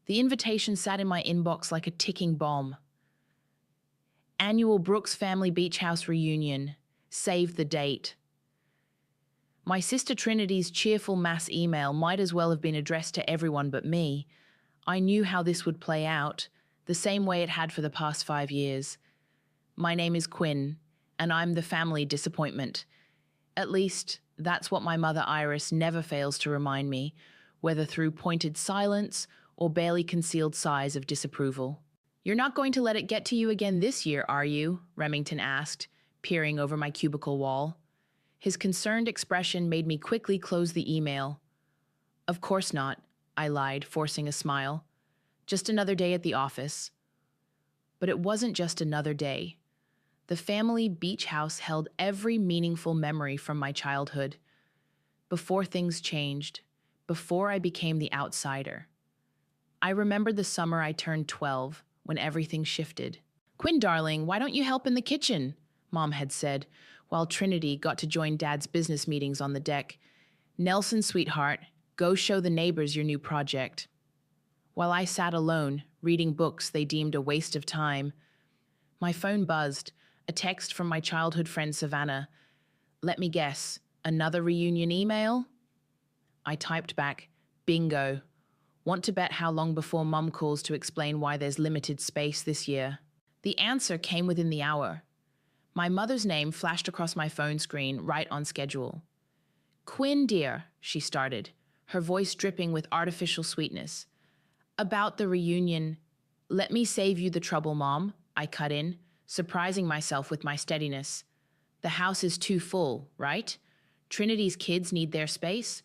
The invitation sat in my inbox like a ticking bomb. Annual Brooks Family Beach House Reunion. Save the date. My sister Trinity's cheerful mass email might as well have been addressed to everyone but me. I knew how this would play out, the same way it had for the past 5 years. My name is Quinn, and I'm the family disappointment. At least, that's what my mother Iris never fails to remind me, whether through pointed silence or barely concealed sighs of disapproval. "You're not going to let it get to you again this year, are you?" Remington asked, peering over my cubicle wall. His concerned expression made me quickly close the email. "Of course not," I lied, forcing a smile. "Just another day at the office." But it wasn't just another day. The family beach house held every meaningful memory from my childhood. Before things changed, before I became the outsider. I remembered the summer I turned 12, when everything shifted. "Quinn, darling, why don't you help in the kitchen?" Mom had said, while Trinity got to join Dad's business meetings on the deck. "Nelson, sweetheart, go show the neighbors your new project." While I sat alone, reading books they deemed a waste of time, my phone buzzed, a text from my childhood friend Savannah. "Let me guess, another reunion email?" I typed back, "Bingo. Want to bet how long before Mum calls to explain why there's limited space this year?" The answer came within the hour. My mother's name flashed across my phone screen, right on schedule. "Quinn, dear," she started, her voice dripping with artificial sweetness. "About the reunion." "Let me save you the trouble, Mom," I cut in, surprising myself with my steadiness. "The house is too full, right? Trinity's kids need their space?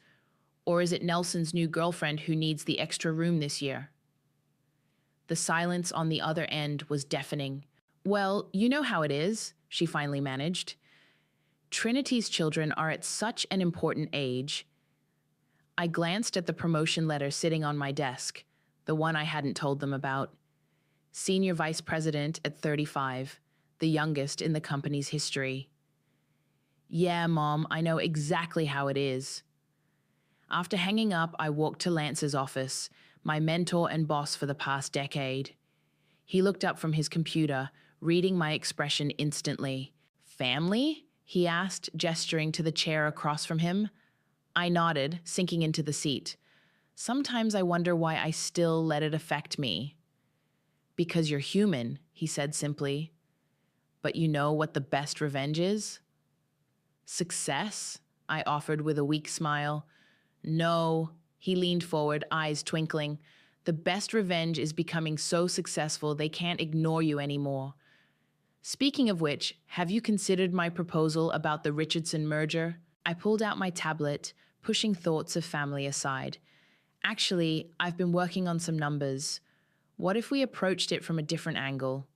Or is it Nelson's new girlfriend who needs the extra room this year?" The silence on the other end was deafening. "Well, you know how it is," she finally managed. "Trinity's children are at such an important age." I glanced at the promotion letter sitting on my desk, the one I hadn't told them about. Senior Vice President at 35, the youngest in the company's history. "Yeah, Mom, I know exactly how it is." After hanging up, I walked to Lance's office, my mentor and boss for the past decade. He looked up from his computer, reading my expression instantly. "Family?" he asked, gesturing to the chair across from him. I nodded, sinking into the seat. Sometimes I wonder why I still let it affect me. "Because you're human," he said simply. "But you know what the best revenge is?" "Success?" I offered with a weak smile. "No," he leaned forward, eyes twinkling. "The best revenge is becoming so successful they can't ignore you anymore. Speaking of which, have you considered my proposal about the Richardson merger?" I pulled out my tablet, pushing thoughts of family aside. "Actually, I've been working on some numbers. What if we approached it from a different angle?"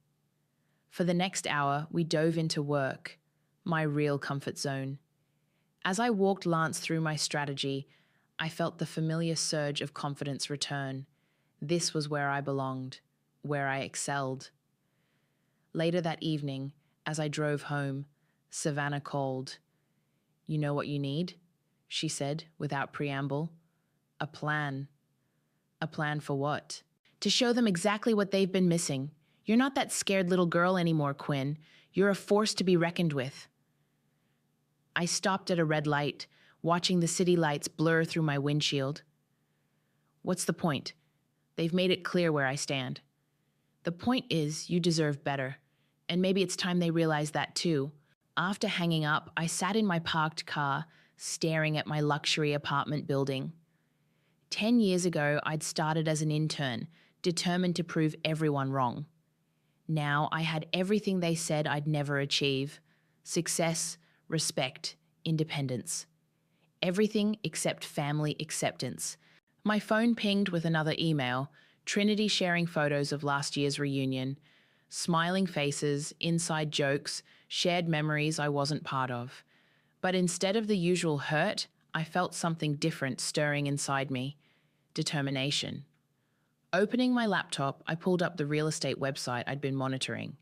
For the next hour, we dove into work, my real comfort zone. As I walked Lance through my strategy, I felt the familiar surge of confidence return. This was where I belonged, where I excelled. Later that evening, as I drove home, Savannah called. "You know what you need?" she said, without preamble. "A plan." "A plan for what?" "To show them exactly what they've been missing. You're not that scared little girl anymore, Quinn. You're a force to be reckoned with." I stopped at a red light, watching the city lights blur through my windshield. "What's the point? They've made it clear where I stand." "The point is, you deserve better. And maybe it's time they realize that too." After hanging up, I sat in my parked car, staring at my luxury apartment building. 10 years ago, I'd started as an intern, determined to prove everyone wrong. Now I had everything they said I'd never achieve: success, respect, independence. Everything except family acceptance. My phone pinged with another email, Trinity sharing photos of last year's reunion. Smiling faces, inside jokes, shared memories I wasn't part of. But instead of the usual hurt, I felt something different stirring inside me. Determination. Opening my laptop, I pulled up the real estate website I'd been monitoring.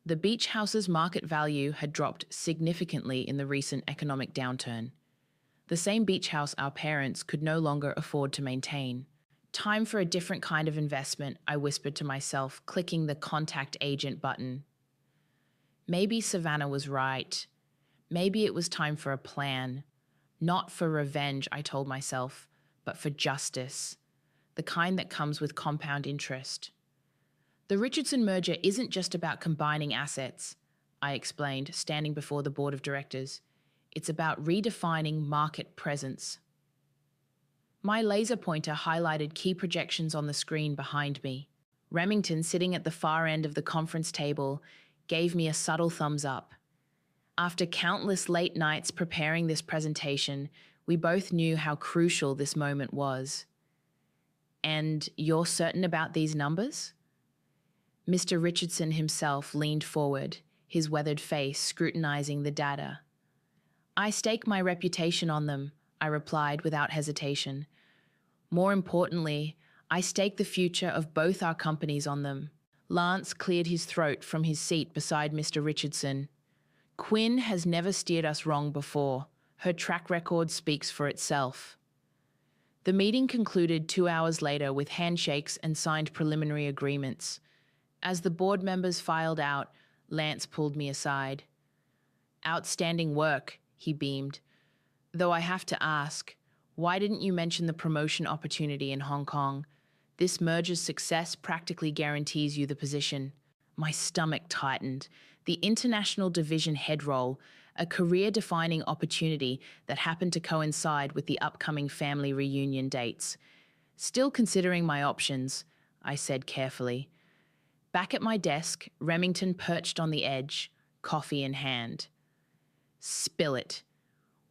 The beach house's market value had dropped significantly in the recent economic downturn. The same beach house our parents could no longer afford to maintain. Time for a different kind of investment, I whispered to myself, clicking the contact agent button. Maybe Savannah was right. Maybe it was time for a plan. Not for revenge, I told myself, but for justice. The kind that comes with compound interest. The Richardson merger isn't just about combining assets, I explained, standing before the board of directors. It's about redefining market presence. My laser pointer highlighted key projections on the screen behind me. Remington, sitting at the far end of the conference table, gave me a subtle thumbs up. After countless late nights preparing this presentation, we both knew how crucial this moment was. And you're certain about these numbers? Mr. Richardson himself leaned forward, his weathered face scrutinizing the data. I stake my reputation on them, I replied without hesitation. More importantly, I stake the future of both our companies on them. Lance cleared his throat from his seat beside Mr. Richardson. Quinn has never steered us wrong before. Her track record speaks for itself. The meeting concluded 2 hours later with handshakes and signed preliminary agreements. As the board members filed out, Lance pulled me aside. Outstanding work, he beamed. Though I have to ask, why didn't you mention the promotion opportunity in Hong Kong? This merger's success practically guarantees you the position. My stomach tightened. The international division head role, a career-defining opportunity that happened to coincide with the upcoming family reunion dates. Still considering my options, I said carefully. Back at my desk, Remington perched on the edge, coffee in hand. Spill it.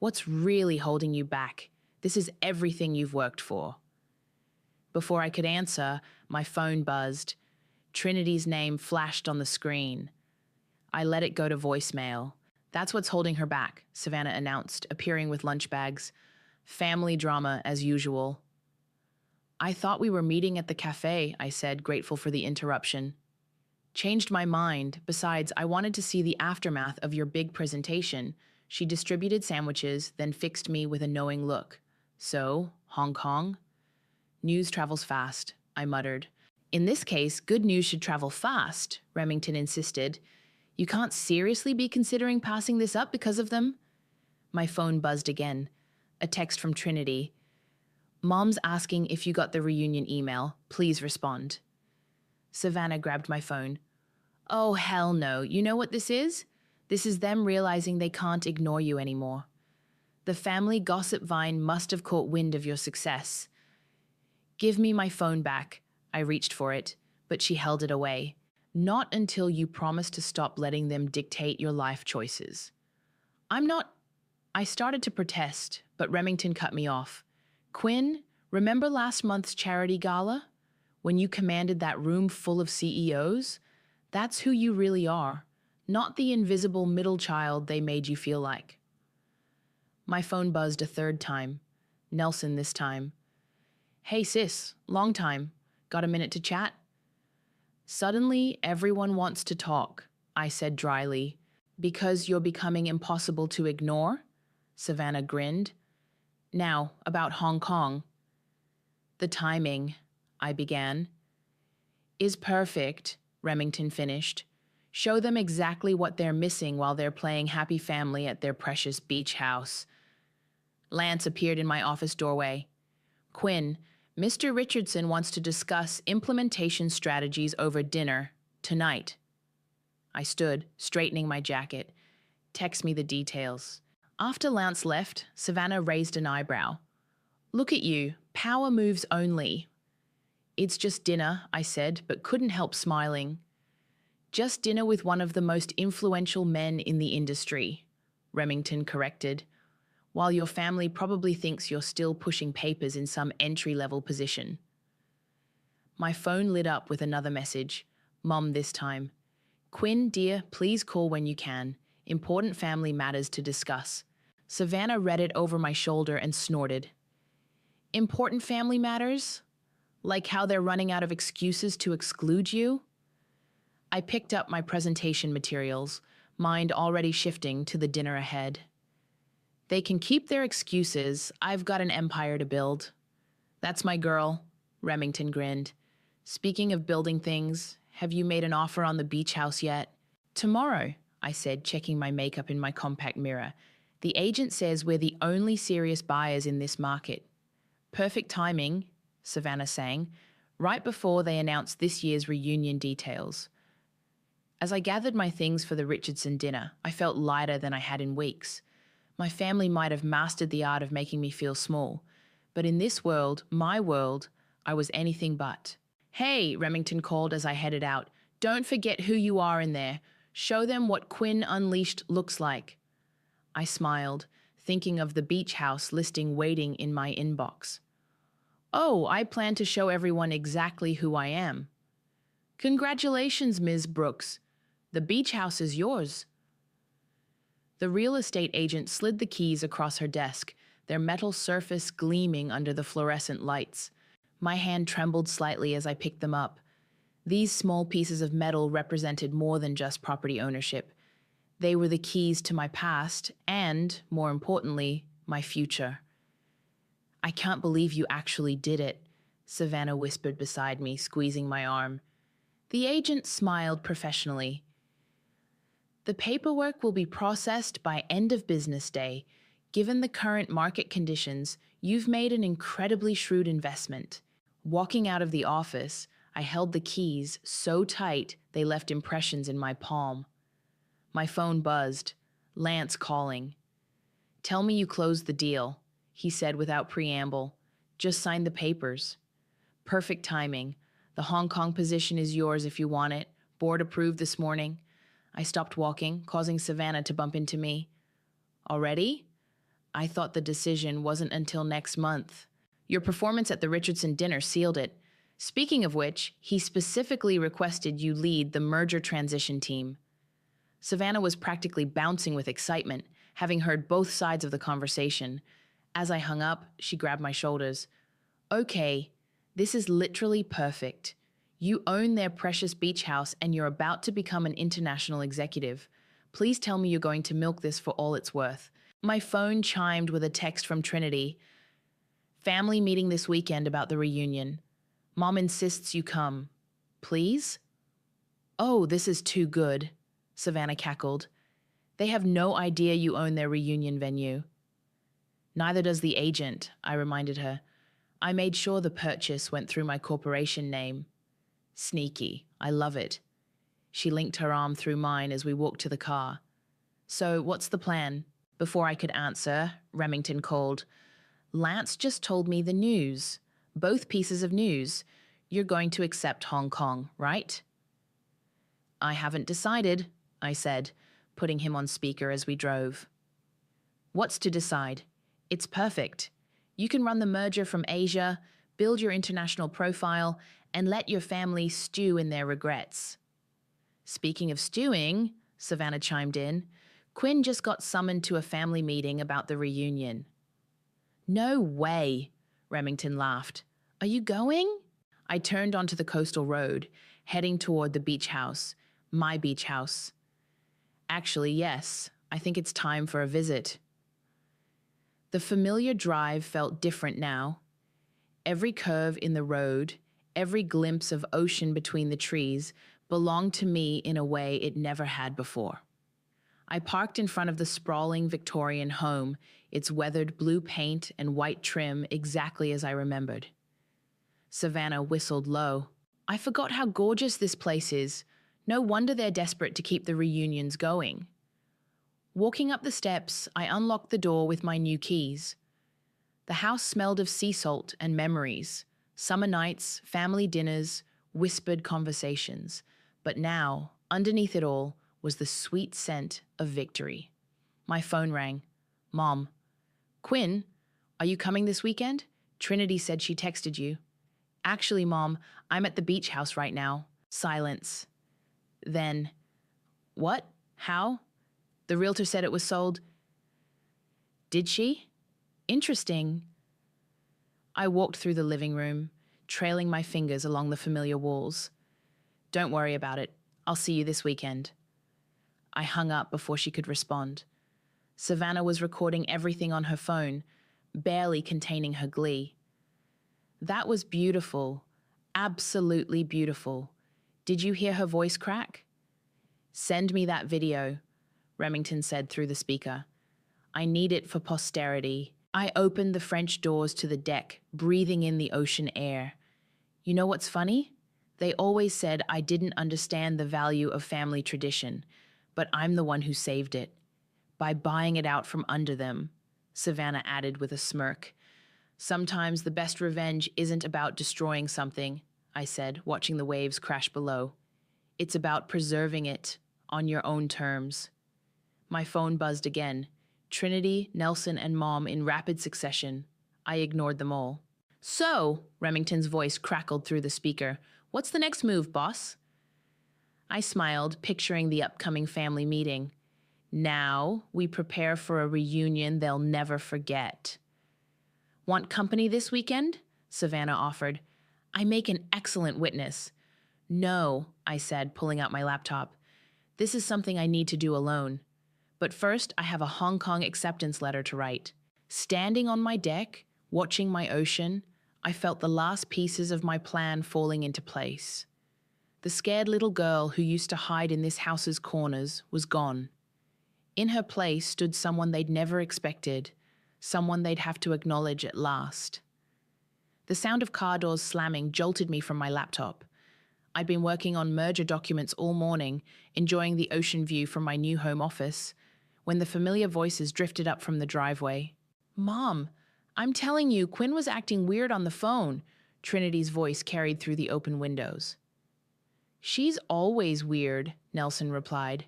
What's really holding you back? This is everything you've worked for. Before I could answer, my phone buzzed. Trinity's name flashed on the screen. I let it go to voicemail. That's what's holding her back, Savannah announced, appearing with lunch bags. Family drama, as usual. I thought we were meeting at the cafe, I said, grateful for the interruption. Changed my mind. Besides, I wanted to see the aftermath of your big presentation. She distributed sandwiches, then fixed me with a knowing look. So, Hong Kong? News travels fast, I muttered. In this case, good news should travel fast, Remington insisted. You can't seriously be considering passing this up because of them? My phone buzzed again. A text from Trinity. Mom's asking if you got the reunion email. Please respond. Savannah grabbed my phone. Oh, hell no. You know what this is? This is them realizing they can't ignore you anymore. The family gossip vine must have caught wind of your success. Give me my phone back. I reached for it, but she held it away. Not until you promise to stop letting them dictate your life choices. I'm not... I started to protest, but Remington cut me off. Quinn, remember last month's charity gala? When you commanded that room full of CEOs? That's who you really are, not the invisible middle child they made you feel like. My phone buzzed a third time. Nelson this time. Hey sis, long time. Got a minute to chat? Suddenly, everyone wants to talk, I said dryly. Because you're becoming impossible to ignore? Savannah grinned. Now, about Hong Kong. The timing, I began. Is perfect, Remington finished. Show them exactly what they're missing while they're playing happy family at their precious beach house. Lance appeared in my office doorway. Quinn, Mr. Richardson wants to discuss implementation strategies over dinner tonight. I stood, straightening my jacket. Text me the details. After Lance left, Savannah raised an eyebrow. Look at you, power moves only. It's just dinner, I said, but couldn't help smiling. Just dinner with one of the most influential men in the industry, Remington corrected, while your family probably thinks you're still pushing papers in some entry-level position. My phone lit up with another message, Mom this time. Quinn, dear, please call when you can. Important family matters to discuss. Savannah read it over my shoulder and snorted. Important family matters? Like how they're running out of excuses to exclude you? I picked up my presentation materials, mind already shifting to the dinner ahead. They can keep their excuses. I've got an empire to build. That's my girl. Remington grinned. Speaking of building things, have you made an offer on the beach house yet? Tomorrow, I said, checking my makeup in my compact mirror. The agent says we're the only serious buyers in this market. Perfect timing, Savannah sang, right before they announced this year's reunion details. As I gathered my things for the Richardson dinner, I felt lighter than I had in weeks. My family might have mastered the art of making me feel small, but in this world, my world, I was anything but. Hey, Remington called as I headed out. Don't forget who you are in there. Show them what Quinn Unleashed looks like. I smiled, thinking of the beach house listing waiting in my inbox. Oh, I plan to show everyone exactly who I am. Congratulations, Ms. Brooks. The beach house is yours. The real estate agent slid the keys across her desk, their metal surface gleaming under the fluorescent lights. My hand trembled slightly as I picked them up. These small pieces of metal represented more than just property ownership. They were the keys to my past and, more importantly, my future. I can't believe you actually did it, Savannah whispered beside me, squeezing my arm. The agent smiled professionally. The paperwork will be processed by end of business day. Given the current market conditions, you've made an incredibly shrewd investment. Walking out of the office, I held the keys so tight they left impressions in my palm. My phone buzzed. Lance calling. Tell me you closed the deal, he said without preamble. Just sign the papers. Perfect timing. The Hong Kong position is yours if you want it. Board approved this morning. I stopped walking, causing Savannah to bump into me. Already? I thought the decision wasn't until next month. Your performance at the Richardson dinner sealed it. Speaking of which, he specifically requested you lead the merger transition team. Savannah was practically bouncing with excitement, having heard both sides of the conversation. As I hung up, she grabbed my shoulders. Okay, this is literally perfect. You own their precious beach house and you're about to become an international executive. Please tell me you're going to milk this for all it's worth. My phone chimed with a text from Trinity. Family meeting this weekend about the reunion. Mom insists you come. Please? Oh, this is too good, Savannah cackled. They have no idea you own their reunion venue. Neither does the agent, I reminded her. I made sure the purchase went through my corporation name. Sneaky. I love it. She linked her arm through mine as we walked to the car. So, what's the plan? Before I could answer, Remington called. Lance just told me the news. Both pieces of news. You're going to accept Hong Kong, right? I haven't decided, I said, putting him on speaker as we drove. What's to decide? It's perfect. You can run the merger from Asia, build your international profile, and let your family stew in their regrets. Speaking of stewing, Savannah chimed in, Quinn just got summoned to a family meeting about the reunion. No way, Remington laughed. Are you going? I turned onto the coastal road, heading toward the beach house, my beach house. Actually, yes, I think it's time for a visit. The familiar drive felt different now. Every curve in the road, every glimpse of ocean between the trees belonged to me in a way it never had before. I parked in front of the sprawling Victorian home, its weathered blue paint and white trim exactly as I remembered. Savannah whistled low. I forgot how gorgeous this place is. No wonder they're desperate to keep the reunions going. Walking up the steps, I unlocked the door with my new keys. The house smelled of sea salt and memories, summer nights, family dinners, whispered conversations. But now, underneath it all, was the sweet scent of victory. My phone rang. Mom. Quinn, are you coming this weekend? Trinity said she texted you. Actually, Mom, I'm at the beach house right now. Silence. Then, what? How? The realtor said it was sold. Did she? Interesting. I walked through the living room, trailing my fingers along the familiar walls. Don't worry about it. I'll see you this weekend. I hung up before she could respond. Savannah was recording everything on her phone, barely containing her glee. That was beautiful. Absolutely beautiful. Did you hear her voice crack? Send me that video, Remington said through the speaker. I need it for posterity. I opened the French doors to the deck, breathing in the ocean air. You know what's funny? They always said I didn't understand the value of family tradition, but I'm the one who saved it. By buying it out from under them, Savannah added with a smirk. Sometimes the best revenge isn't about destroying something, I said, watching the waves crash below. It's about preserving it on your own terms. My phone buzzed again. Trinity, Nelson, and Mom in rapid succession. I ignored them all. So, Remington's voice crackled through the speaker. What's the next move, boss? I smiled, picturing the upcoming family meeting. Now we prepare for a reunion they'll never forget. Want company this weekend? Savannah offered. I make an excellent witness. No, I said, pulling out my laptop. This is something I need to do alone. But first, I have a Hong Kong acceptance letter to write. Standing on my deck, watching my ocean, I felt the last pieces of my plan falling into place. The scared little girl who used to hide in this house's corners was gone. In her place stood someone they'd never expected, someone they'd have to acknowledge at last. The sound of car doors slamming jolted me from my laptop. I'd been working on merger documents all morning, enjoying the ocean view from my new home office, when the familiar voices drifted up from the driveway. Mom, I'm telling you, Quinn was acting weird on the phone, Trinity's voice carried through the open windows. She's always weird, Nelson replied.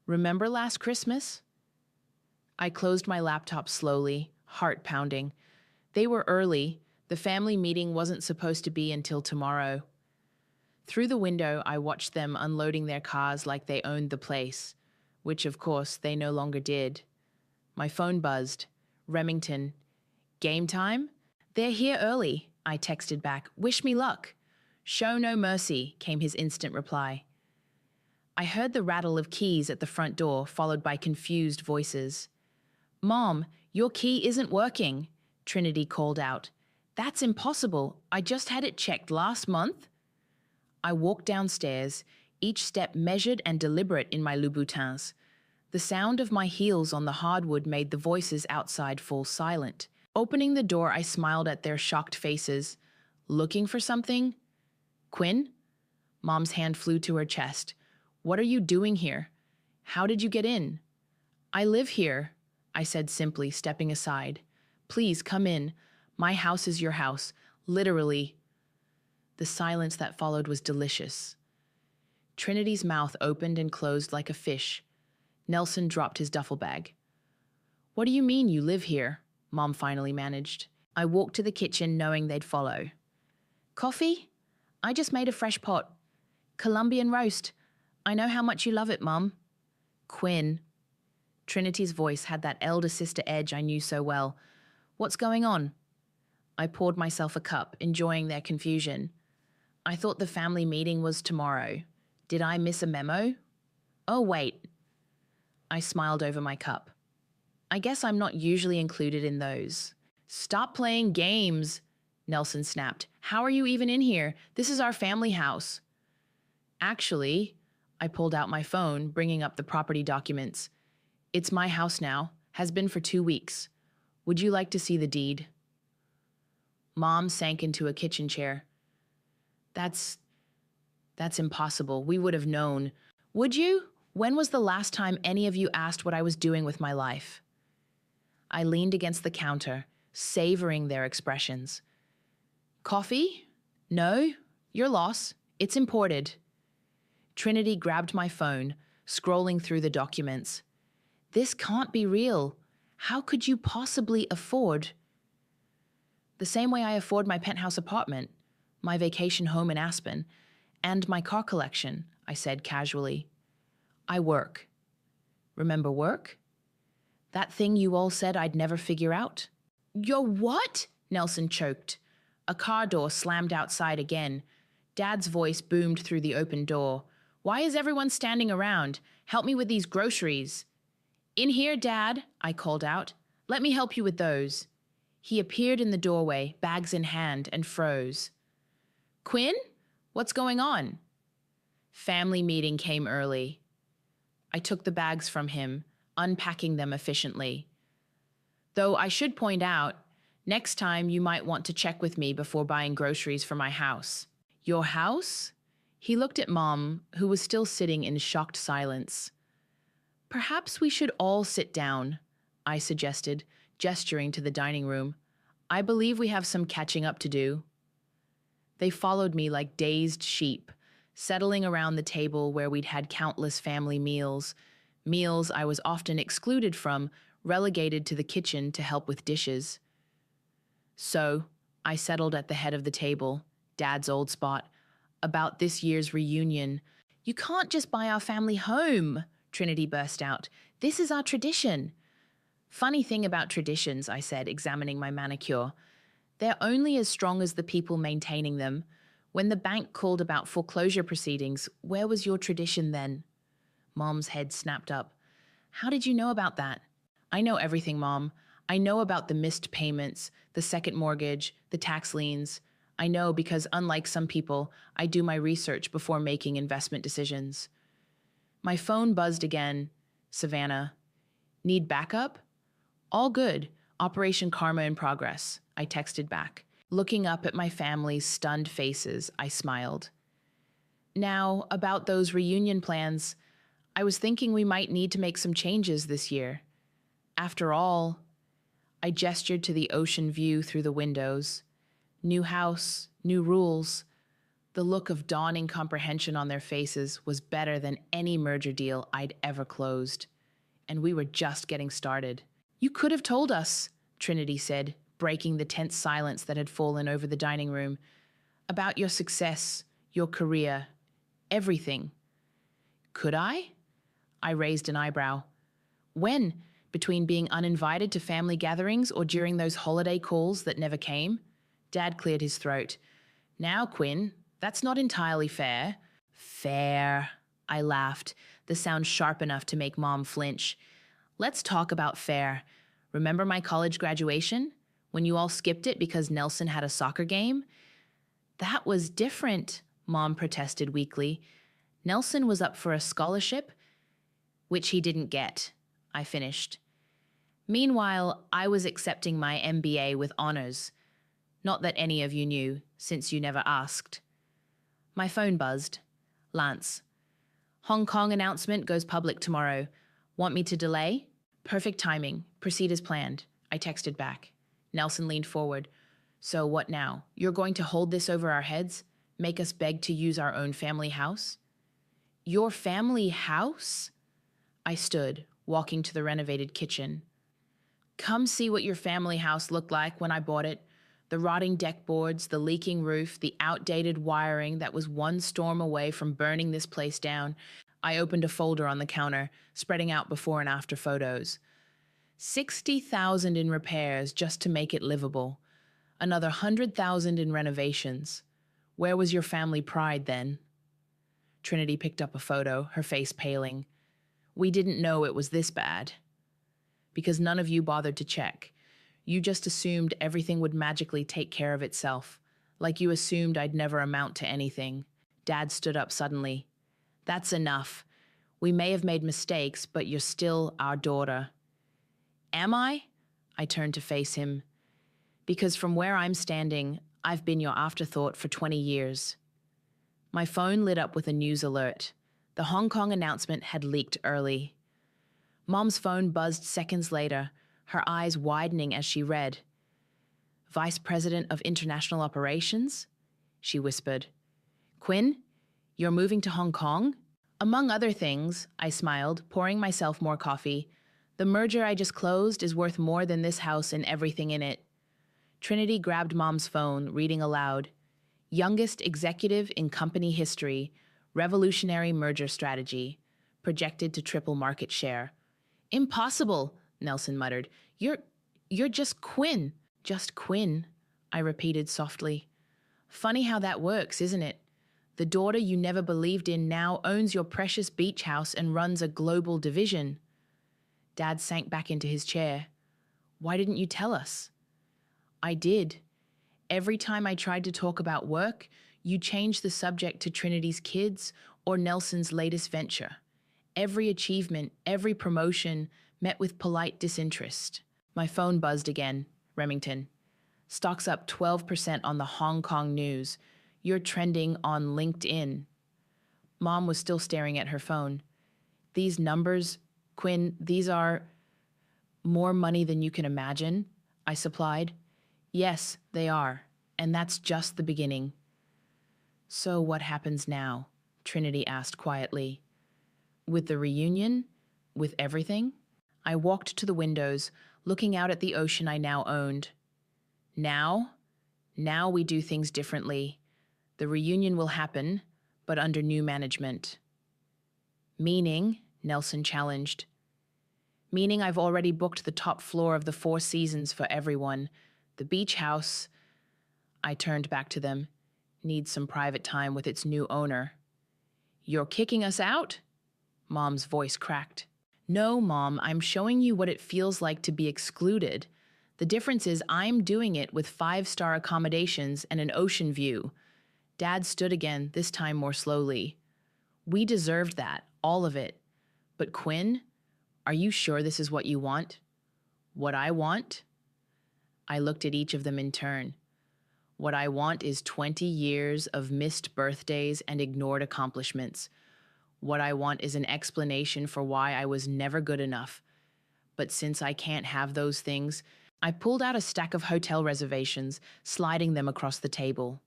Remember last Christmas? I closed my laptop slowly, heart pounding. They were early. The family meeting wasn't supposed to be until tomorrow. Through the window, I watched them unloading their cars like they owned the place, which, of course, they no longer did. My phone buzzed. Remington. Game time? They're here early, I texted back. Wish me luck. Show no mercy, came his instant reply. I heard the rattle of keys at the front door, followed by confused voices. Mom, your key isn't working, Trinity called out. That's impossible. I just had it checked last month. I walked downstairs, each step measured and deliberate in my Louboutins. The sound of my heels on the hardwood made the voices outside fall silent. Opening the door, I smiled at their shocked faces. Looking for something? Quinn? Mom's hand flew to her chest. What are you doing here? How did you get in? I live here, I said simply, stepping aside. Please come in. My house is your house. Literally. The silence that followed was delicious. Trinity's mouth opened and closed like a fish. Nelson dropped his duffel bag. What do you mean you live here? Mom finally managed. I walked to the kitchen knowing they'd follow. Coffee? I just made a fresh pot. Colombian roast. I know how much you love it, Mom. Quinn. Trinity's voice had that elder sister edge I knew so well. What's going on? I poured myself a cup, enjoying their confusion. I thought the family meeting was tomorrow. Did I miss a memo? Oh, wait. I smiled over my cup. I guess I'm not usually included in those. Stop playing games, Nelson snapped. How are you even in here? This is our family house. Actually, I pulled out my phone, bringing up the property documents. It's my house now, has been for 2 weeks. Would you like to see the deed? Mom sank into a kitchen chair. That's impossible. We would have known. Would you? When was the last time any of you asked what I was doing with my life? I leaned against the counter, savoring their expressions. Coffee? No, your loss. It's imported. Trinity grabbed my phone, scrolling through the documents. This can't be real. How could you possibly afford? The same way I afford my penthouse apartment, my vacation home in Aspen, and my car collection, I said casually. I work. Remember work? That thing you all said I'd never figure out? Your what? Nelson choked. A car door slammed outside again. Dad's voice boomed through the open door. Why is everyone standing around? Help me with these groceries. In here, Dad, I called out. Let me help you with those. He appeared in the doorway, bags in hand, and froze. Quinn? What's going on? Family meeting came early. I took the bags from him, unpacking them efficiently. Though I should point out, next time you might want to check with me before buying groceries for my house. Your house? He looked at Mom, who was still sitting in shocked silence. Perhaps we should all sit down, I suggested, gesturing to the dining room. I believe we have some catching up to do. They followed me like dazed sheep, settling around the table where we'd had countless family meals I was often excluded from, relegated to the kitchen to help with dishes. So, I settled at the head of the table, Dad's old spot, about this year's reunion. You can't just buy our family home, Trinity burst out. This is our tradition. Funny thing about traditions, I said, examining my manicure. They're only as strong as the people maintaining them. When the bank called about foreclosure proceedings, where was your tradition then? Mom's head snapped up. How did you know about that? I know everything, Mom. I know about the missed payments, the second mortgage, the tax liens. I know because, unlike some people, I do my research before making investment decisions. My phone buzzed again. Savannah. Need backup? All good. Operation Karma in progress, I texted back. Looking up at my family's stunned faces, I smiled. Now, about those reunion plans, I was thinking we might need to make some changes this year. After all, I gestured to the ocean view through the windows. New house, new rules. The look of dawning comprehension on their faces was better than any merger deal I'd ever closed. And we were just getting started. You could have told us, Trinity said, breaking the tense silence that had fallen over the dining room, about your success, your career, everything. Could I? I raised an eyebrow. When? Between being uninvited to family gatherings or during those holiday calls that never came? Dad cleared his throat. Now, Quinn, that's not entirely fair. Fair, I laughed, the sound sharp enough to make Mom flinch. Let's talk about fair. Remember my college graduation? When you all skipped it because Nelson had a soccer game? That was different, Mom protested weakly. Nelson was up for a scholarship, which he didn't get, I finished. Meanwhile, I was accepting my MBA with honors. Not that any of you knew, since you never asked. My phone buzzed. Lance. Hong Kong announcement goes public tomorrow. Want me to delay? Perfect timing. Proceed as planned. I texted back. Nelson leaned forward. So what now? You're going to hold this over our heads? Make us beg to use our own family house? Your family house? I stood, walking to the renovated kitchen. Come see what your family house looked like when I bought it. The rotting deck boards, the leaking roof, the outdated wiring that was one storm away from burning this place down. I opened a folder on the counter, spreading out before and after photos. 60,000 in repairs just to make it livable. Another 100,000 in renovations. Where was your family pride then? Trinity picked up a photo, her face paling. We didn't know it was this bad. Because none of you bothered to check. You just assumed everything would magically take care of itself, like you assumed I'd never amount to anything. Dad stood up suddenly. That's enough. We may have made mistakes, but you're still our daughter. Am I? I turned to face him. Because from where I'm standing, I've been your afterthought for 20 years. My phone lit up with a news alert. The Hong Kong announcement had leaked early. Mom's phone buzzed seconds later, her eyes widening as she read. Vice President of International Operations? She whispered. Quinn, you're moving to Hong Kong? Among other things, I smiled, pouring myself more coffee. The merger I just closed is worth more than this house and everything in it. Trinity grabbed Mom's phone, reading aloud. Youngest executive in company history, revolutionary merger strategy, projected to triple market share. Impossible, Nelson muttered. You're just Quinn. Just Quinn, I repeated softly. Funny how that works, isn't it? The daughter you never believed in now owns your precious beach house and runs a global division. Dad sank back into his chair. Why didn't you tell us? I did. Every time I tried to talk about work, you changed the subject to Trinity's kids or Nelson's latest venture. Every achievement, every promotion met with polite disinterest. My phone buzzed again. Remington. Stocks up 12% on the Hong Kong news. You're trending on LinkedIn. Mom was still staring at her phone. These numbers, Quinn, these are more money than you can imagine, I supplied. Yes, they are, and that's just the beginning. So what happens now? Trinity asked quietly. With the reunion? With everything? I walked to the windows, looking out at the ocean I now owned. Now we do things differently. The reunion will happen, but under new management. Meaning, Nelson challenged. Meaning I've already booked the top floor of the Four Seasons for everyone. The beach house, I turned back to them, needs some private time with its new owner. You're kicking us out? Mom's voice cracked. No, Mom, I'm showing you what it feels like to be excluded. The difference is I'm doing it with 5-star accommodations and an ocean view. Dad stood again, this time more slowly. We deserved that, all of it. But Quinn, are you sure this is what you want? What I want? I looked at each of them in turn. What I want is 20 years of missed birthdays and ignored accomplishments. What I want is an explanation for why I was never good enough. But since I can't have those things, I pulled out a stack of hotel reservations, sliding them across the table.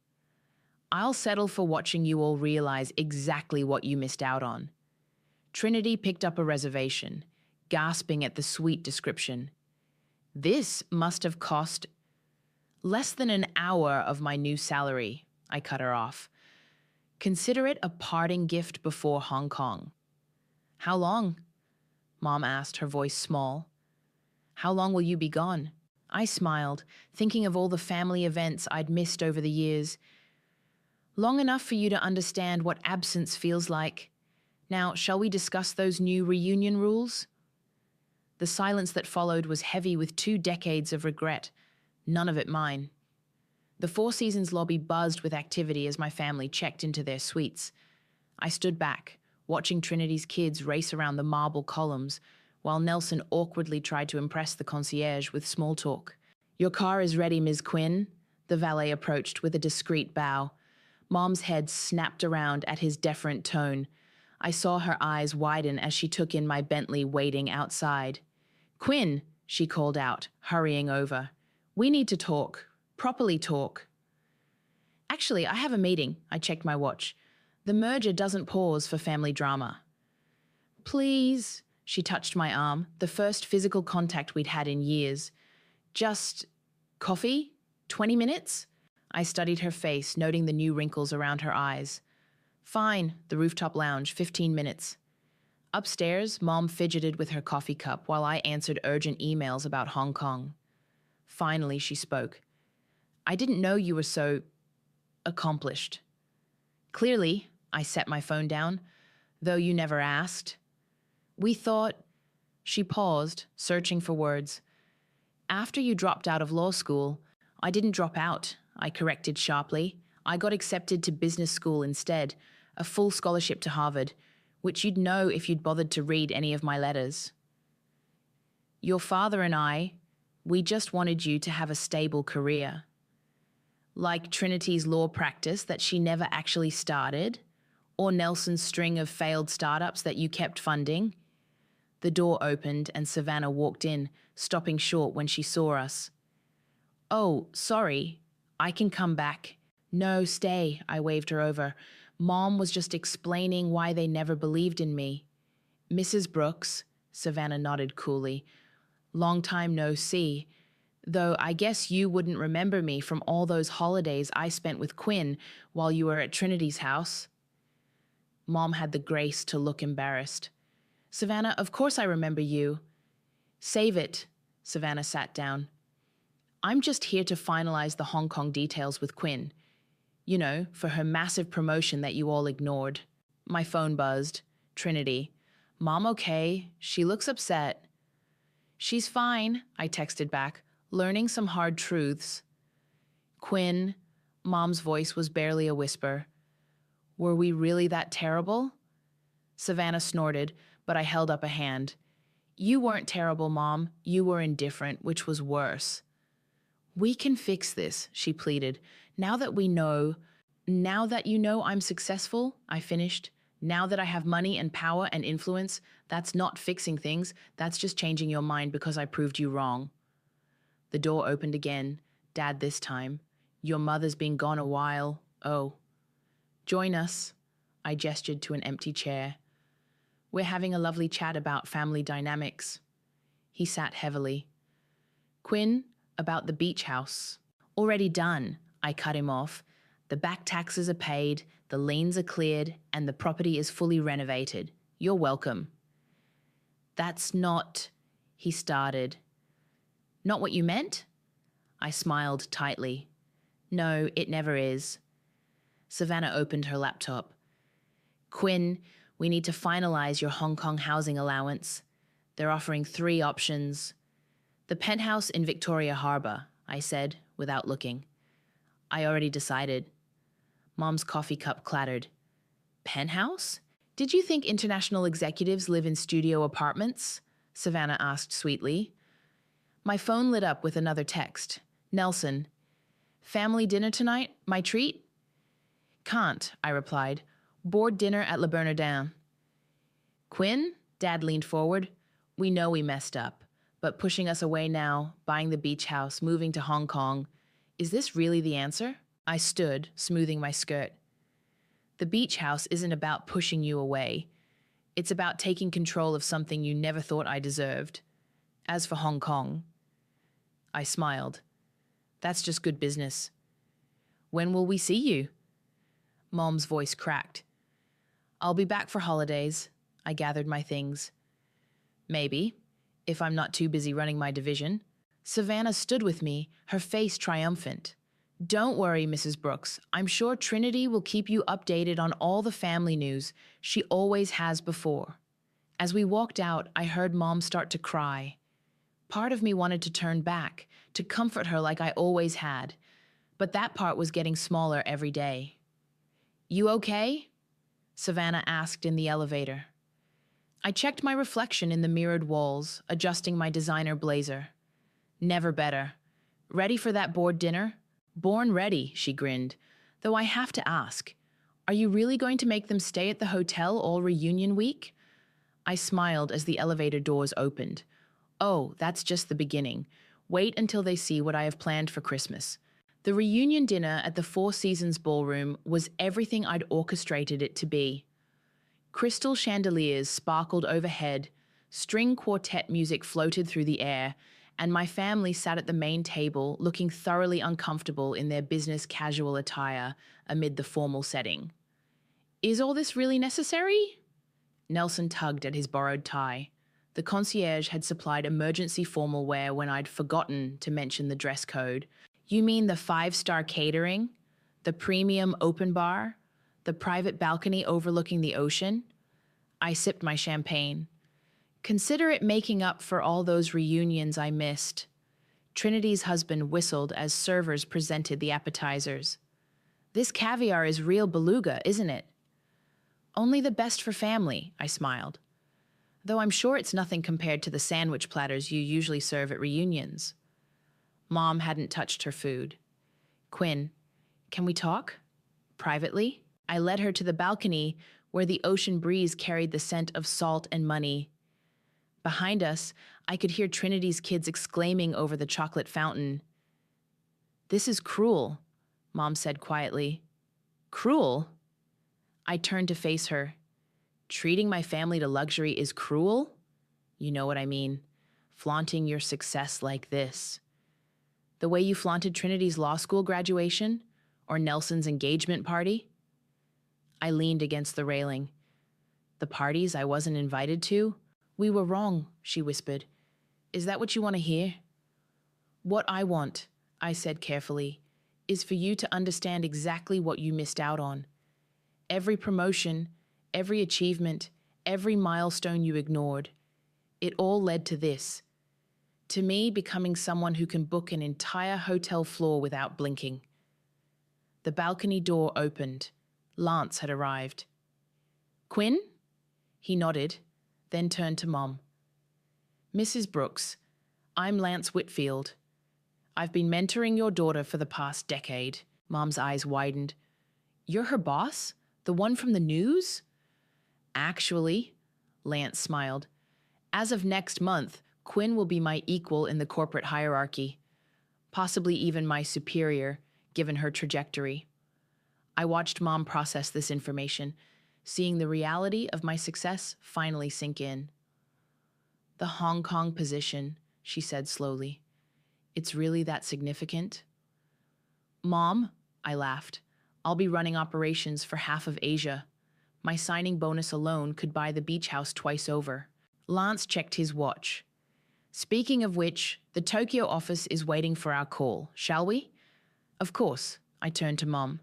I'll settle for watching you all realize exactly what you missed out on. Trinity picked up a reservation, gasping at the sweet description. This must have cost less than an hour of my new salary, I cut her off. Consider it a parting gift before Hong Kong. How long? Mom asked, her voice small. How long will you be gone? I smiled, thinking of all the family events I'd missed over the years. Long enough for you to understand what absence feels like. Now, shall we discuss those new reunion rules? The silence that followed was heavy with 2 decades of regret, none of it mine. The Four Seasons lobby buzzed with activity as my family checked into their suites. I stood back, watching Trinity's kids race around the marble columns, while Nelson awkwardly tried to impress the concierge with small talk. Your car is ready, Ms. Quinn, the valet approached with a discreet bow. Mom's head snapped around at his deferent tone. I saw her eyes widen as she took in my Bentley waiting outside. Quinn, she called out, hurrying over. We need to talk. Properly talk. Actually, I have a meeting. I checked my watch. The merger doesn't pause for family drama. Please, she touched my arm, the first physical contact we'd had in years. Just coffee? 20 minutes? I studied her face, noting the new wrinkles around her eyes. Fine, the rooftop lounge, 15 minutes. Upstairs, Mom fidgeted with her coffee cup while I answered urgent emails about Hong Kong. Finally, she spoke. I didn't know you were so accomplished. Clearly, I set my phone down, though you never asked. We thought... She paused, searching for words. After you dropped out of law school, I didn't drop out, I corrected sharply. I got accepted to business school instead, a full scholarship to Harvard, which you'd know if you'd bothered to read any of my letters. Your father and I, we just wanted you to have a stable career. Like Trinity's law practice that she never actually started, or Nelson's string of failed startups that you kept funding. The door opened and Savannah walked in, stopping short when she saw us. Oh, sorry. I can come back. No, stay, I waved her over. Mom was just explaining why they never believed in me. Mrs. Brooks, Savannah nodded coolly. Long time no see. Though I guess you wouldn't remember me from all those holidays I spent with Quinn while you were at Trinity's house. Mom had the grace to look embarrassed. Savannah, of course I remember you. Save it. Savannah sat down. I'm just here to finalize the Hong Kong details with Quinn. You know, for her massive promotion that you all ignored. My phone buzzed. Trinity. Mom okay? She looks upset. She's fine, I texted back, learning some hard truths. Quinn, Mom's voice was barely a whisper. Were we really that terrible? Savannah snorted, but I held up a hand. You weren't terrible, Mom. You were indifferent, which was worse. We can fix this, she pleaded. Now that you know I'm successful, I finished. Now that I have money and power and influence, that's not fixing things. That's just changing your mind because I proved you wrong. The door opened again, Dad this time. Your mother's been gone a while. Oh. Join us. I gestured to an empty chair. We're having a lovely chat about family dynamics. He sat heavily. Quinn, about the beach house. Already done, I cut him off. The back taxes are paid, the liens are cleared, and the property is fully renovated. You're welcome. That's not, he started. Not what you meant? I smiled tightly. No, it never is. Savannah opened her laptop. Quinn, we need to finalize your Hong Kong housing allowance. They're offering 3 options. The penthouse in Victoria Harbour, I said, without looking. I already decided. Mom's coffee cup clattered. Penthouse? Did you think international executives live in studio apartments? Savannah asked sweetly. My phone lit up with another text. Nelson. Family dinner tonight? My treat? Can't, I replied. Board dinner at Le Bernardin. Quinn? Dad leaned forward. We know we messed up, but pushing us away now, buying the beach house, moving to Hong Kong, is this really the answer? I stood, smoothing my skirt. The beach house isn't about pushing you away. It's about taking control of something you never thought I deserved. As for Hong Kong, I smiled. That's just good business. When will we see you? Mom's voice cracked. I'll be back for holidays. I gathered my things. Maybe, if I'm not too busy running my division. Savannah stood with me, her face triumphant. Don't worry, Mrs. Brooks. I'm sure Trinity will keep you updated on all the family news. She always has before. As we walked out, I heard Mom start to cry. Part of me wanted to turn back, to comfort her like I always had. But that part was getting smaller every day. You okay? Savannah asked in the elevator. I checked my reflection in the mirrored walls, adjusting my designer blazer. Never better. Ready for that board dinner? Born ready, she grinned. Though I have to ask, are you really going to make them stay at the hotel all reunion week? I smiled as the elevator doors opened. Oh, that's just the beginning. Wait until they see what I have planned for Christmas. The reunion dinner at the Four Seasons Ballroom was everything I'd orchestrated it to be. Crystal chandeliers sparkled overhead, string quartet music floated through the air, and my family sat at the main table looking thoroughly uncomfortable in their business casual attire amid the formal setting. Is all this really necessary? Nelson tugged at his borrowed tie. The concierge had supplied emergency formal wear when I'd forgotten to mention the dress code. You mean the 5-star catering? The premium open bar? The private balcony overlooking the ocean? I sipped my champagne. Consider it making up for all those reunions I missed. Trinity's husband whistled as servers presented the appetizers. This caviar is real beluga, isn't it? Only the best for family, I smiled. Though I'm sure it's nothing compared to the sandwich platters you usually serve at reunions. Mom hadn't touched her food. Quinn, can we talk? Privately? I led her to the balcony where the ocean breeze carried the scent of salt and money. Behind us, I could hear Trinity's kids exclaiming over the chocolate fountain. This is cruel, Mom said quietly. Cruel? I turned to face her. Treating my family to luxury is cruel? You know what I mean. Flaunting your success like this. The way you flaunted Trinity's law school graduation? Or Nelson's engagement party? I leaned against the railing. The parties I wasn't invited to? We were wrong, she whispered. Is that what you want to hear? What I want, I said carefully, is for you to understand exactly what you missed out on. Every promotion, every achievement, every milestone you ignored. It all led to this. To me becoming someone who can book an entire hotel floor without blinking. The balcony door opened. Lance had arrived. "Quinn?" He nodded, then turned to Mom. "Mrs. Brooks, I'm Lance Whitfield. I've been mentoring your daughter for the past decade." Mom's eyes widened. "You're her boss? The one from the news?" "Actually," Lance smiled, "as of next month, Quinn will be my equal in the corporate hierarchy. Possibly even my superior, given her trajectory." I watched Mom process this information, seeing the reality of my success finally sink in. "The Hong Kong position," she said slowly. "It's really that significant?" "Mom," I laughed, "I'll be running operations for half of Asia. My signing bonus alone could buy the beach house twice over." Lance checked his watch. "Speaking of which, the Tokyo office is waiting for our call, shall we?" "Of course," I turned to Mom.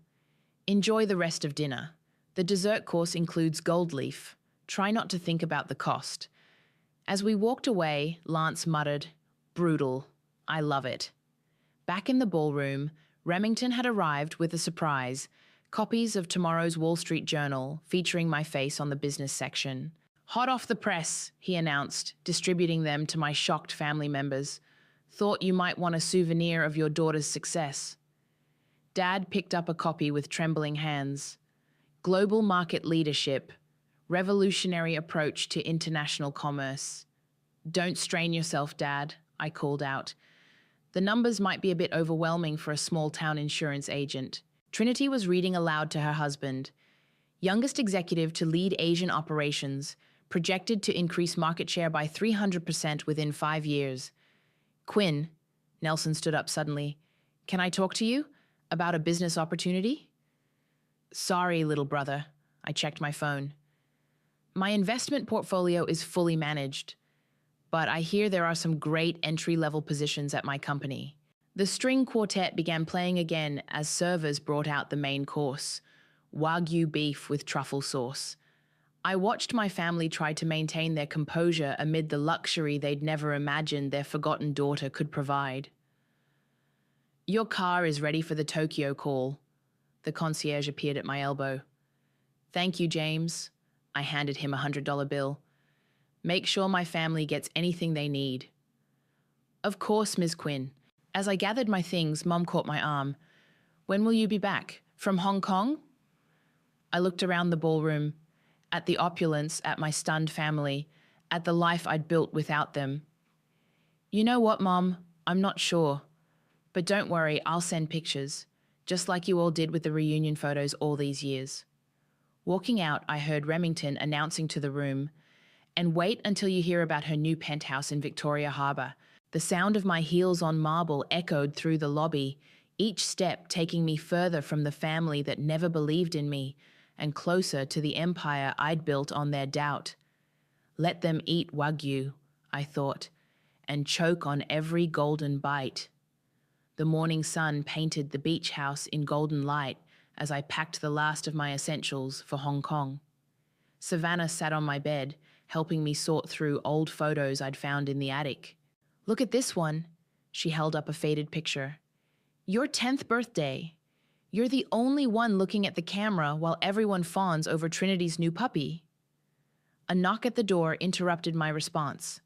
"Enjoy the rest of dinner. The dessert course includes gold leaf. Try not to think about the cost." As we walked away, Lance muttered, "Brutal. I love it." Back in the ballroom, Remington had arrived with a surprise: copies of tomorrow's Wall Street Journal featuring my face on the business section. "Hot off the press," he announced, distributing them to my shocked family members. "Thought you might want a souvenir of your daughter's success." Dad picked up a copy with trembling hands. "Global Market Leadership, Revolutionary Approach to International Commerce." "Don't strain yourself, Dad," I called out. "The numbers might be a bit overwhelming for a small-town insurance agent." Trinity was reading aloud to her husband. "Youngest executive to lead Asian operations, projected to increase market share by 300% within 5 years. Quinn," Nelson stood up suddenly, "can I talk to you about a business opportunity?" "Sorry, little brother." I checked my phone. "My investment portfolio is fully managed, but I hear there are some great entry-level positions at my company." The string quartet began playing again as servers brought out the main course, Wagyu beef with truffle sauce. I watched my family try to maintain their composure amid the luxury they'd never imagined their forgotten daughter could provide. "Your car is ready for the Tokyo call." The concierge appeared at my elbow. "Thank you, James." I handed him a $100 bill. "Make sure my family gets anything they need." "Of course, Ms. Quinn." As I gathered my things, Mom caught my arm. "When will you be back? From Hong Kong?" I looked around the ballroom, at the opulence, at my stunned family, at the life I'd built without them. "You know what, Mom? I'm not sure. But don't worry, I'll send pictures, just like you all did with the reunion photos all these years." Walking out, I heard Remington announcing to the room, "And wait until you hear about her new penthouse in Victoria Harbour." The sound of my heels on marble echoed through the lobby, each step taking me further from the family that never believed in me and closer to the empire I'd built on their doubt. Let them eat Wagyu, I thought, and choke on every golden bite. The morning sun painted the beach house in golden light as I packed the last of my essentials for Hong Kong. Savannah sat on my bed, helping me sort through old photos I'd found in the attic. "Look at this one." She held up a faded picture. "Your 10th birthday. You're the only one looking at the camera while everyone fawns over Trinity's new puppy." A knock at the door interrupted my response.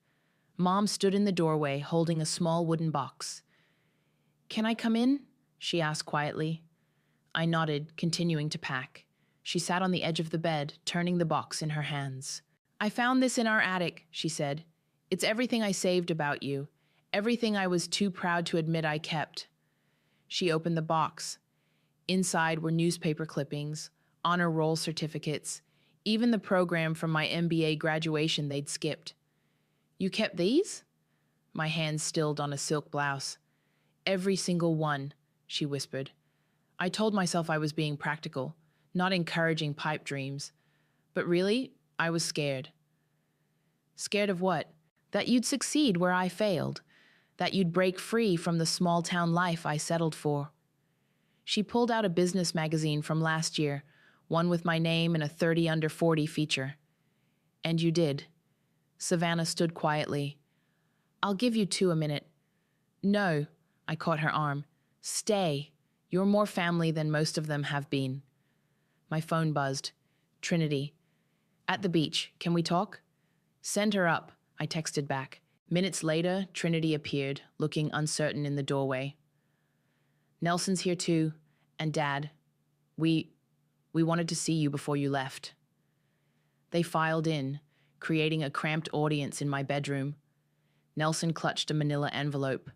Mom stood in the doorway holding a small wooden box. "Can I come in?" she asked quietly. I nodded, continuing to pack. She sat on the edge of the bed, turning the box in her hands. "I found this in our attic," she said. "It's everything I saved about you, everything I was too proud to admit I kept." She opened the box. Inside were newspaper clippings, honor roll certificates, even the program from my MBA graduation they'd skipped. "You kept these?" My hands stilled on a silk blouse. "Every single one," she whispered. I told myself I was being practical, not encouraging pipe dreams. But really, I was scared. Scared of what? That you'd succeed where I failed. That you'd break free from the small-town life I settled for. She pulled out a business magazine from last year, one with my name and a 30 under 40 feature. "And you did." Savannah stood quietly. "I'll give you 2 a minute." "No," I caught her arm. "Stay. You're more family than most of them have been. My phone buzzed. Trinity. At the beach. Can we talk? Send her up, I texted back. Minutes later, Trinity appeared, looking uncertain in the doorway. Nelson's here too, and Dad. We wanted to see you before you left. They filed in, creating a cramped audience in my bedroom. Nelson clutched a manila envelope.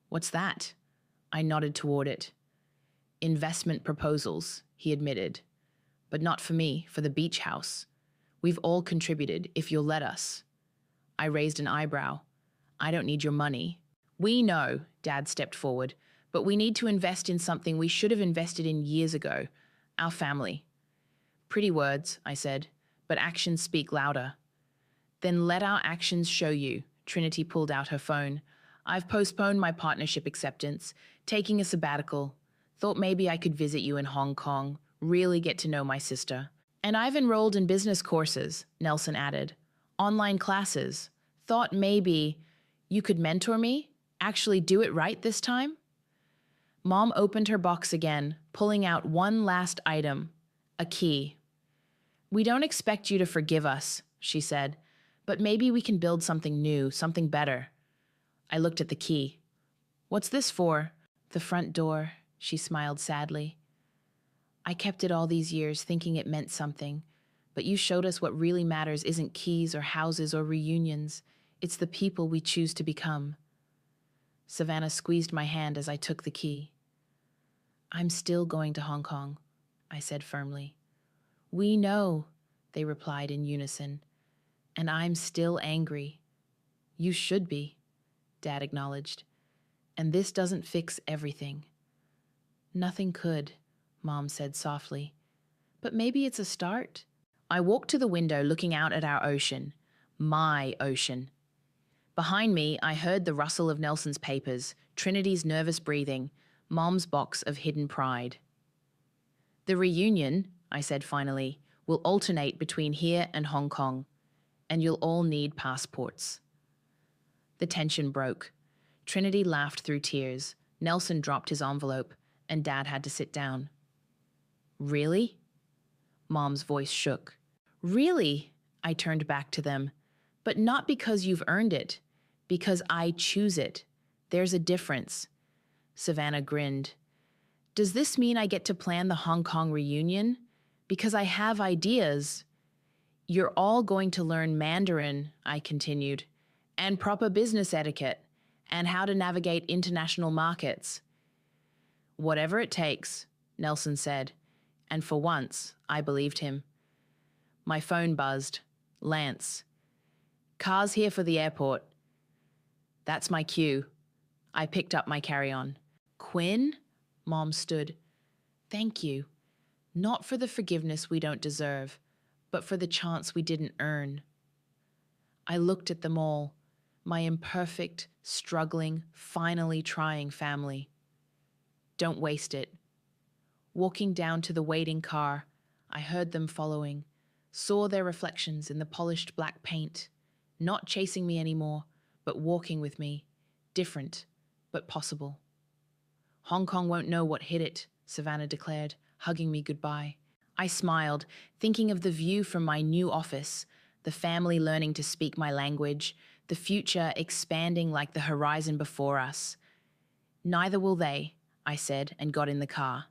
What's that? I nodded toward it. Investment proposals, he admitted. But not for me, for the beach house. We've all contributed, if you'll let us. I raised an eyebrow. I don't need your money. We know, Dad stepped forward, but we need to invest in something we should have invested in years ago. Our family. Pretty words, I said, but actions speak louder. Then let our actions show you. Trinity pulled out her phone. I've postponed my partnership acceptance, taking a sabbatical. Thought maybe I could visit you in Hong Kong, really get to know my sister. And I've enrolled in business courses, Nelson added. Online classes. Thought maybe you could mentor me? Actually do it right this time? Mom opened her box again, pulling out one last item, a key. We don't expect you to forgive us, she said, but maybe we can build something new, something better. I looked at the key. What's this for? The front door, she smiled sadly. I kept it all these years thinking it meant something, but you showed us what really matters isn't keys or houses or reunions. It's the people we choose to become. Savannah squeezed my hand as I took the key. I'm still going to Hong Kong, I said firmly. We know, they replied in unison. And I'm still angry. You should be, Dad acknowledged. And this doesn't fix everything. Nothing could, Mom said softly. But maybe it's a start. I walked to the window looking out at our ocean. My ocean. Behind me, I heard the rustle of Nelson's papers, Trinity's nervous breathing, Mom's box of hidden pride. The reunion, I said finally, will alternate between here and Hong Kong, and you'll all need passports. The tension broke. Trinity laughed through tears. Nelson dropped his envelope, and Dad had to sit down. Really? Mom's voice shook. Really? I turned back to them. But not because you've earned it, because I choose it. There's a difference. Savannah grinned. Does this mean I get to plan the Hong Kong reunion? Because I have ideas. You're all going to learn Mandarin, I continued, and proper business etiquette, and how to navigate international markets. Whatever it takes, Nelson said, and for once, I believed him. My phone buzzed. Lance. Car's here for the airport. That's my cue. I picked up my carry-on. Quinn? Mom stood. Thank you. Not for the forgiveness we don't deserve, but for the chance we didn't earn. I looked at them all, my imperfect, struggling, finally trying family. Don't waste it. Walking down to the waiting car, I heard them following, saw their reflections in the polished black paint, not chasing me anymore, but walking with me, different, but possible. Hong Kong won't know what hit it, Savannah declared, hugging me goodbye. I smiled, thinking of the view from my new office, the family learning to speak my language, the future expanding like the horizon before us. Neither will they, I said, and got in the car.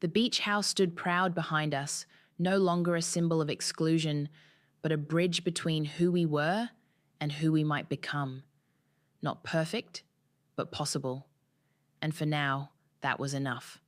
The beach house stood proud behind us, no longer a symbol of exclusion, but a bridge between who we were and who we might become. Not perfect, but possible. And for now, that was enough.